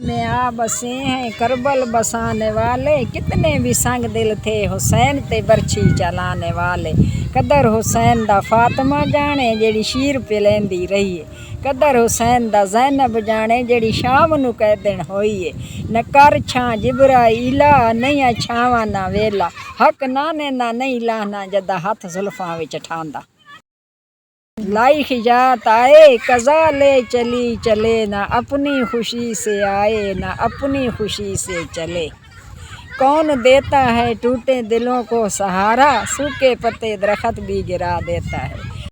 में आ बसे हैं करबल बसाने वाले, कितने भी संग दिल थे हुसैन ते बरछी चलाने वाले। कदर हुसैन दा फातिमा जाने जेड़ी शीर पे लेंदी रही है, कदर हुसैन दा ज़ैनब जाने जेड़ी शाम नू कै दिन होई है। न कर छां जिब्राईला नहीं छावां ना वेला, हक नाने ना नहीं लाना जदा हथ जुल्फां विच ठांदा। लाई खिजात आए कज़ा ले चली चले, ना अपनी खुशी से आए ना अपनी खुशी से चले। कौन देता है टूटे दिलों को सहारा, सूखे पत्ते दरख्त भी गिरा देता है।